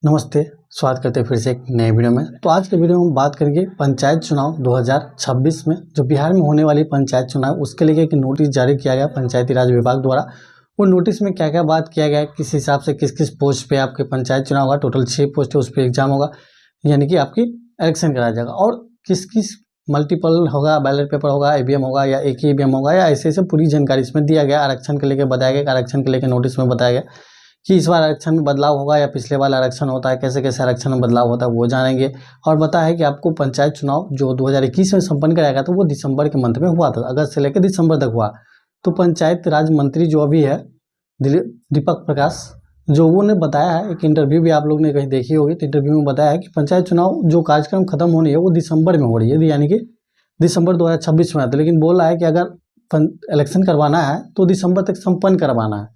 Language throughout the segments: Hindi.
नमस्ते, स्वागत करते हैं फिर से एक नए वीडियो में। तो आज के वीडियो में हम बात करेंगे पंचायत चुनाव 2026 में जो बिहार में होने वाली पंचायत चुनाव उसके लिए एक नोटिस जारी किया गया पंचायती राज विभाग द्वारा। वो नोटिस में क्या क्या बात किया गया है, किस हिसाब से किस किस पोस्ट पे आपके पंचायत चुनाव होगा, टोटल 6 पोस्ट है उस पर एग्जाम होगा, यानी कि आपकी इलेक्शन कराया जाएगा, और किस किस मल्टीपल होगा, बैलेट पेपर होगा, ईवीएम होगा या एक ही ईवीएम होगा, या ऐसे ऐसे पूरी जानकारी इसमें दिया गया। आरक्षण के लेकर बताया गया, आरक्षण के लेकर नोटिस में बताया गया कि इस बार आरक्षण में बदलाव होगा या पिछले बार आरक्षण होता है, कैसे कैसे आरक्षण में बदलाव होता है वो जानेंगे। और बताया है कि आपको पंचायत चुनाव जो 2021 में संपन्न कराया गया था वो दिसंबर के मंथ में हुआ था, अगस्त से लेकर दिसंबर तक हुआ। तो पंचायत राज मंत्री जो अभी है दीपक प्रकाश, जो वो ने बताया है, एक इंटरव्यू भी आप लोग ने कहीं देखी होगी, तो इंटरव्यू में बताया है कि पंचायत चुनाव जो कार्यक्रम खत्म होनी है वो दिसंबर में हो रही है, यानी कि दिसंबर 2026 में आता है। लेकिन बोल रहा है कि अगर इलेक्शन करवाना है तो दिसंबर तक संपन्न करवाना है,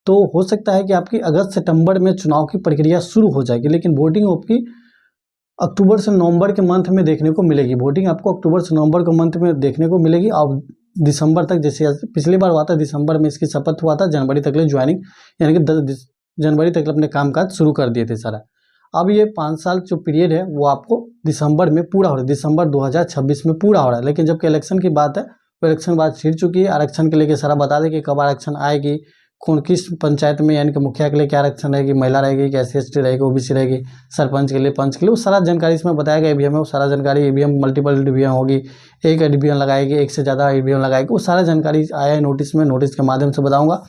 तो हो सकता है कि आपकी अगस्त सितंबर में चुनाव की प्रक्रिया शुरू हो जाएगी, लेकिन वोटिंग आपकी अक्टूबर से नवंबर के मंथ में देखने को मिलेगी। वोटिंग आपको अक्टूबर से नवंबर के मंथ में देखने को मिलेगी। और दिसंबर तक, जैसे पिछली बार हुआ था दिसंबर में इसकी शपथ हुआ था, जनवरी तक ले ज्वाइनिंग, यानी कि 10 जनवरी तक अपने कामकाज शुरू कर दिए थे सारा। अब ये 5 साल जो पीरियड है वो आपको दिसंबर में पूरा हो रहा है, दिसंबर 2026 में पूरा हो रहा है। लेकिन जबकि इलेक्शन की बात है तो इलेक्शन बात छिड़ चुकी है। आरक्षण के लेकर सारा बता दें कि कब आरक्षण आएगी, कौन किस पंचायत में, यानी कि मुखिया के लिए क्या आरक्षण रहेगी, महिला रहेगी कि SC/ST रहेगी, OBC रहेगी, सरपंच के लिए, पंच के लिए, वो सारा जानकारी इसमें बताया गया। ईवीएम है वो सारा जानकारी, ईवीएम मल्टीपल ईवीएम होगी, एक ईवीएम लगाएगी, एक से ज़्यादा ईवीएम लगाएगी, वो सारा जानकारी आया है नोटिस में। नोटिस के माध्यम से बताऊँगा।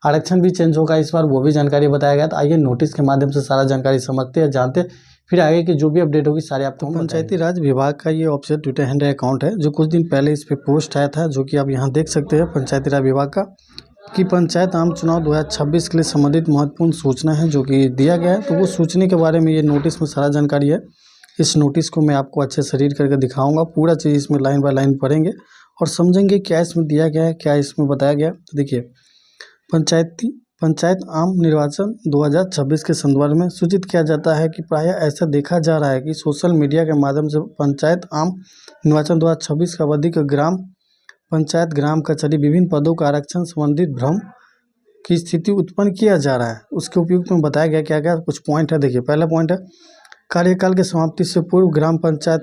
आरक्षण भी चेंज होगा इस बार, वो भी जानकारी बताया गया। तो आइए नोटिस के माध्यम से सारा जानकारी समझते हैं, जानते, फिर आगे की जो भी अपडेट होगी सारे आपको। पंचायती राज विभाग का ये ऑफिशियल ट्विटर हैंडल अकाउंट है, जो कुछ दिन पहले इस पर पोस्ट आया था, जो कि आप यहाँ देख सकते हैं पंचायती राज विभाग का, कि पंचायत आम चुनाव 2026 के लिए संबंधित महत्वपूर्ण सूचना है जो कि दिया गया है। तो वो सूचना के बारे में ये नोटिस में सारा जानकारी है। इस नोटिस को मैं आपको अच्छे से रीड करके दिखाऊंगा, पूरा चीज़ इसमें लाइन बाय लाइन पढ़ेंगे और समझेंगे क्या इसमें दिया गया है, क्या इसमें बताया गया है। तो देखिए, पंचायत आम निर्वाचन 2026 के संदर्भ में सूचित किया जाता है कि प्रायः ऐसा देखा जा रहा है कि सोशल मीडिया के माध्यम से पंचायत आम निर्वाचन 2026 का अवधि का ग्राम पंचायत, ग्राम कचहरी, विभिन्न पदों का आरक्षण संबंधित भ्रम की स्थिति उत्पन्न किया जा रहा है। उसके उपयुक्त में बताया गया क्या क्या कुछ पॉइंट है। देखिए, पहला पॉइंट है कार्यकाल की समाप्ति से पूर्व ग्राम पंचायत,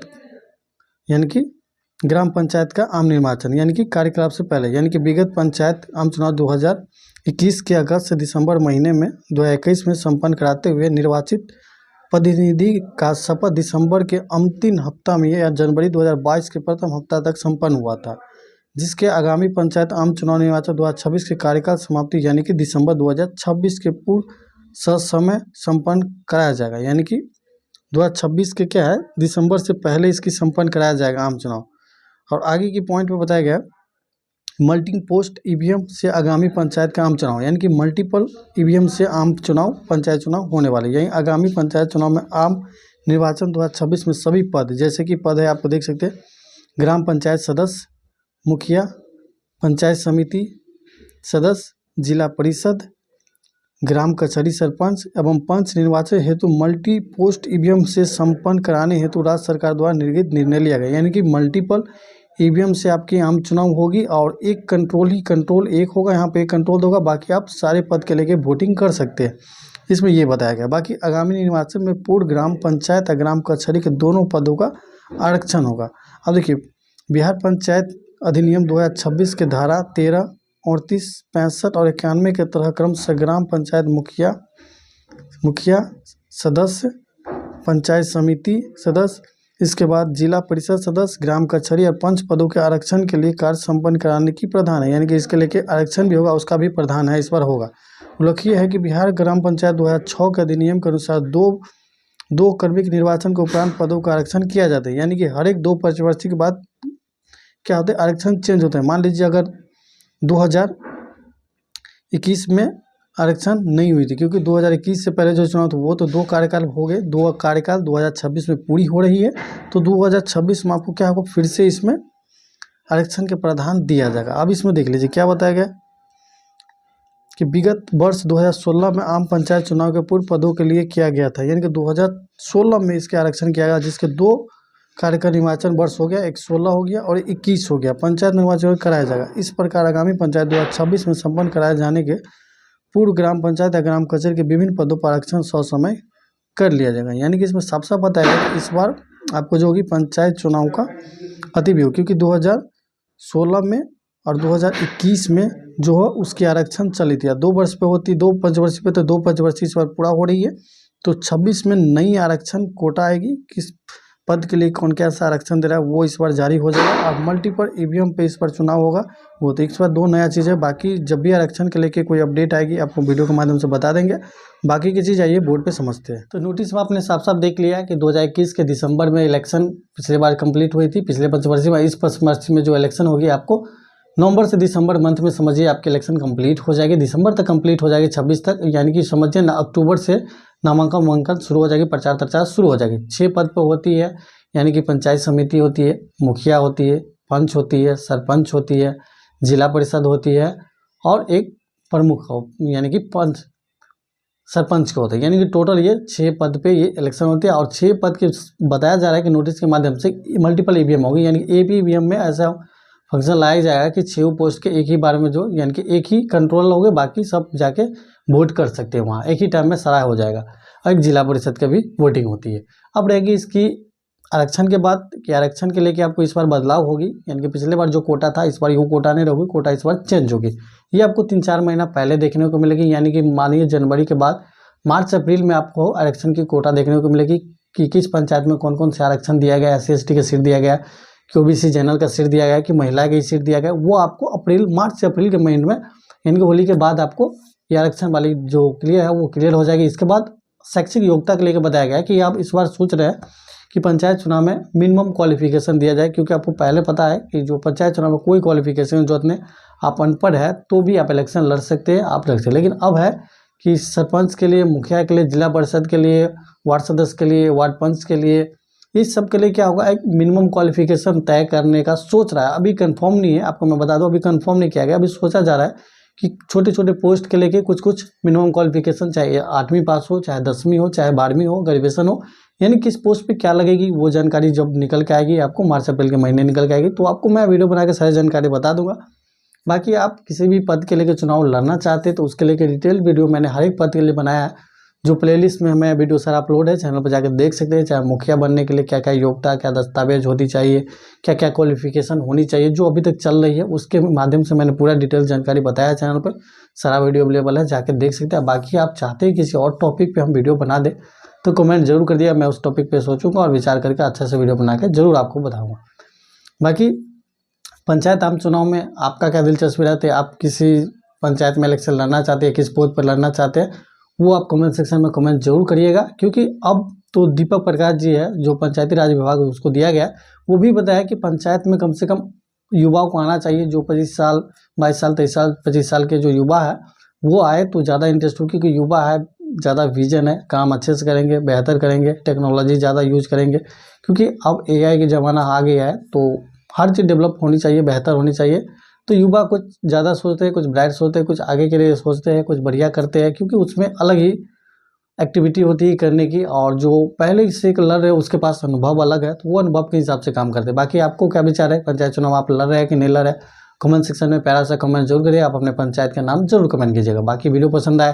यानी कि ग्राम पंचायत का आम निर्वाचन, यानी कि कार्यकाल से पहले, यानी कि विगत पंचायत आम चुनाव 2021 के अगस्त से दिसंबर महीने में 2021 में संपन्न कराते हुए निर्वाचित प्रतिनिधि का शपथ दिसंबर के अंतिम हफ्ता में या जनवरी 2022 के प्रथम हफ्ता तक संपन्न हुआ था, जिसके आगामी पंचायत आम चुनाव निर्वाचन 2026 के कार्यकाल समाप्ति यानी कि दिसंबर 2026 के पूर्व ससमय संपन्न कराया जाएगा। यानी कि 2026 के क्या है, दिसंबर से पहले इसकी संपन्न कराया जाएगा आम चुनाव। और आगे की पॉइंट में बताया गया मल्टी पोस्ट ईवीएम से आगामी पंचायत का आम चुनाव, यानी कि मल्टीपल ईवीएम से आम चुनाव, पंचायत चुनाव होने वाले। यही आगामी पंचायत चुनाव में आम निर्वाचन 2026 में सभी पद, जैसे कि पद है आपको देख सकते हैं, ग्राम पंचायत सदस्य, मुखिया, पंचायत समिति सदस्य, जिला परिषद, ग्राम कचहरी सरपंच एवं पंच निर्वाचन हेतु मल्टी पोस्ट ईवीएम से संपन्न कराने हेतु राज्य सरकार द्वारा निर्गत निर्णय लिया गया। यानी कि मल्टीपल ईवीएम से आपकी आम चुनाव होगी और एक कंट्रोल एक होगा, यहाँ पे एक कंट्रोल होगा, बाकी आप सारे पद के लेके वोटिंग कर सकते हैं, इसमें ये बताया गया। बाकी आगामी निर्वाचन में पूर्व ग्राम पंचायत और ग्राम कचहरी के दोनों पदों का आरक्षण होगा। अब देखिए, बिहार पंचायत अधिनियम 2026 के धारा 13, 38, 65 और 91 के तहत क्रमशः ग्राम पंचायत मुखिया सदस्य, पंचायत समिति सदस्य, इसके बाद जिला परिषद सदस्य, ग्राम कचहरी और पंच पदों के आरक्षण के लिए कार्य संपन्न कराने की प्रावधान है। यानी कि इसके लेके आरक्षण भी होगा, उसका भी प्रावधान है, इस बार होगा। उल्लेखनीय है कि बिहार ग्राम पंचायत 2006 के अधिनियम के अनुसार दो क्रमिक निर्वाचन के उपरांत पदों का आरक्षण किया जाता है। यानी कि हर एक 2 पंचवर्षीय के बाद क्या होता है, आरक्षण चेंज होता है। मान लीजिए अगर 2021 में आरक्षण नहीं हुई थी, क्योंकि 2021 से पहले जो चुनाव था वो तो 2 कार्यकाल हो गए, 2 कार्यकाल 2026 में पूरी हो रही है, तो 2026 में आपको क्या होगा, फिर से इसमें आरक्षण के प्रावधान दिया जाएगा। अब इसमें देख लीजिए क्या बताया गया कि विगत वर्ष 2016 में आम पंचायत चुनाव के पूर्व पदों के लिए किया गया था। यानी कि 2016 में इसके आरक्षण किया गया, जिसके 2 कार्यकाल निर्वाचन वर्ष हो गया, एक 16 हो गया और 21 हो गया, पंचायत निर्वाचन कराया जाएगा। इस प्रकार आगामी पंचायत 2026 में संपन्न कराए जाने के पूर्व ग्राम पंचायत या ग्राम कचहरी के विभिन्न पदों पर आरक्षण ससमय कर लिया जाएगा। यानी कि इसमें साफ साफ बताया गया कि इस बार आपको जो होगी पंचायत चुनाव का अति भी हो, क्योंकि 2016 में और 2021 में जो है उसकी आरक्षण चली थी, 2 वर्ष पे होती, 2 पंचवर्षीय पे, तो 2 पंचवर्षीय इस बार पूरा हो रही है। तो 26 में नई आरक्षण कोटा आएगी, किस पद के लिए कौन कैसा आरक्षण दे रहा है वो इस बार जारी हो जाएगा। और मल्टीपल ईवीएम पे इस बार चुनाव होगा, वो तो इस बार 2 नया चीज़ है। बाकी जब भी आरक्षण के लेके कोई अपडेट आएगी आपको वीडियो के माध्यम से बता देंगे। बाकी की चीज़ आइए बोर्ड पे समझते हैं। तो नोटिस में आपने साफ साफ देख लिया कि 2021 के दिसंबर में इलेक्शन पिछले बार कंप्लीट हुई थी, पिछले पंचवर्षीय में। इस पंचवर्षीय में जो इलेक्शन होगी आपको नवंबर से दिसंबर मंथ में समझिए आपकी इलेक्शन कंप्लीट हो जाएगी, दिसंबर तक कंप्लीट हो जाएगी 26 तक, यानी कि समझिए ना अक्टूबर से नामांकन शुरू हो जाएगी, प्रचार प्रचार शुरू हो जाएगी। 6 पद पर होती है, यानी कि पंचायत समिति होती है, मुखिया होती है, पंच होती है, सरपंच होती है, जिला परिषद होती है और एक प्रमुख यानी कि पंच सरपंच का होता है। यानी कि टोटल ये 6 पद पे ये इलेक्शन होती है। और 6 पद के बताया जा रहा है कि नोटिस के माध्यम से मल्टीपल ईवीएम होगी, यानी कि एक ही ईवीएम में ऐसा फंक्शन लाया जाएगा कि 6 पोस्ट के एक ही बार में जो यानी कि एक ही कंट्रोल होंगे, बाकी सब जाके वोट कर सकते हैं वहाँ, एक ही टाइम में सारा हो जाएगा। और एक जिला परिषद का भी वोटिंग होती है। अब रहेगी इसकी आरक्षण के बाद कि आरक्षण के लेके आपको इस बार बदलाव होगी, यानी कि पिछले बार जो कोटा था इस बार वो कोटा नहीं रहेगी, कोटा इस बार चेंज होगी। ये आपको 3-4 महीना पहले देखने को मिलेगी, यानी कि मानिए जनवरी के बाद मार्च अप्रैल में आपको आरक्षण की कोटा देखने को मिलेगी कि किस पंचायत में कौन कौन से आरक्षण दिया गया, SC/ST का सीट दिया गया, कि OBC जनरल का सीट दिया गया, कि महिला का सीट दिया गया। वो आपको मार्च से अप्रैल के महीने में, यानी कि होली के बाद आपको ये आरक्षण वाली जो क्लियर है वो क्लियर हो जाएगी। इसके बाद शैक्षिक योग्यता को लेकर बताया गया है कि आप इस बार सोच रहे हैं कि पंचायत चुनाव में मिनिमम क्वालिफिकेशन दिया जाए, क्योंकि आपको पहले पता है कि जो पंचायत चुनाव में कोई क्वालिफिकेशन जो नहीं, आप अनपढ़ है तो भी आप इलेक्शन लड़ सकते हैं, आप लड़ सकते हैं। लेकिन अब है कि सरपंच के लिए, मुखिया के लिए, जिला परिषद के लिए, वार्ड सदस्य के लिए, वार्ड पंच के लिए, इस सब के लिए क्या होगा, एक मिनिमम क्वालिफिकेशन तय करने का सोच रहा है। अभी कंफर्म नहीं है, आपको मैं बता दूं, अभी कंफर्म नहीं किया गया। अभी सोचा जा रहा है कि छोटे छोटे पोस्ट के लेके कुछ कुछ मिनिमम क्वालिफिकेशन, चाहे 8वीं पास हो, चाहे 10वीं हो, चाहे 12वीं हो, ग्रेजुएशन हो, यानी किस पोस्ट पे क्या लगेगी वो जानकारी जब निकल के आएगी आपको, मार्च अप्रैल के महीने निकल के आएगी, तो आपको मैं वीडियो बना के सारी जानकारी बता दूंगा। बाकी आप किसी भी पद के लेके चुनाव लड़ना चाहते हैं तो उसके लेके डिटेल वीडियो मैंने हर एक पद के लिए बनाया है, जो प्लेलिस्ट में हमें वीडियो सारा अपलोड है, चैनल पर जाकर देख सकते हैं। चाहे मुखिया बनने के लिए क्या क्या योग्यता, क्या दस्तावेज होती चाहिए, क्या क्या क्वालिफिकेशन होनी चाहिए, जो अभी तक चल रही है उसके माध्यम से मैंने पूरा डिटेल जानकारी बताया चैनल पर, सारा वीडियो अवेलेबल है, जाकर देख सकते हैं। बाकी आप चाहते हैं किसी और टॉपिक पे हम वीडियो बना दें तो कमेंट जरूर कर दिया, मैं उस टॉपिक पे सोचूंगा और विचार करके अच्छा से वीडियो बना के जरूर आपको बताऊँगा। बाकी पंचायत आम चुनाव में आपका क्या दिलचस्पी रहती है, आप किसी पंचायत में इलेक्शन लड़ना चाहते हैं, किस पोस्ट पर लड़ना चाहते हैं, वो आप कमेंट सेक्शन में कमेंट जरूर करिएगा। क्योंकि अब तो दीपक प्रकाश जी है जो पंचायती राज विभाग उसको दिया गया, वो भी बताया कि पंचायत में कम से कम युवाओं को आना चाहिए, जो 25 साल 22 साल 23 साल 25 साल के जो युवा है वो आए तो ज़्यादा इंटरेस्ट हो, क्योंकि युवा है, ज़्यादा विजन है, काम अच्छे से करेंगे, बेहतर करेंगे, टेक्नोलॉजी ज़्यादा यूज करेंगे, क्योंकि अब AI का ज़माना आ गया है तो हर चीज़ डेवलप होनी चाहिए, बेहतर होनी चाहिए। तो युवा कुछ ज़्यादा सोचते हैं, कुछ ब्राइट सोचते हैं, कुछ आगे के लिए सोचते हैं, कुछ बढ़िया करते हैं, क्योंकि उसमें अलग ही एक्टिविटी होती है करने की, और जो पहले से लड़ रहे हैं उसके पास अनुभव अलग है, तो वो अनुभव के हिसाब से काम करते हैं। बाकी आपको क्या विचार है, पंचायत चुनाव आप लड़ रहे हैं कि नहीं लड़ रहे, कमेंट सेक्शन में प्यारा सा कमेंट जरूर करिए, आप अपने पंचायत का नाम जरूर कमेंट कीजिएगा। बाकी वीडियो पसंद आए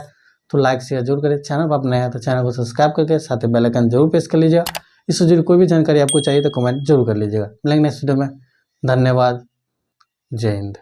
तो लाइक शेयर जरूर करें, चैनल पर आप नए हैं तो चैनल को सब्सक्राइब करके साथ ही बेल आइकन जरूर प्रेस कर लीजिएगा। इससे जुड़ी कोई भी जानकारी आपको चाहिए तो कमेंट जरूर कर लीजिएगा। मिलेंगे नेक्स्ट वीडियो में, धन्यवाद, जय हिंद।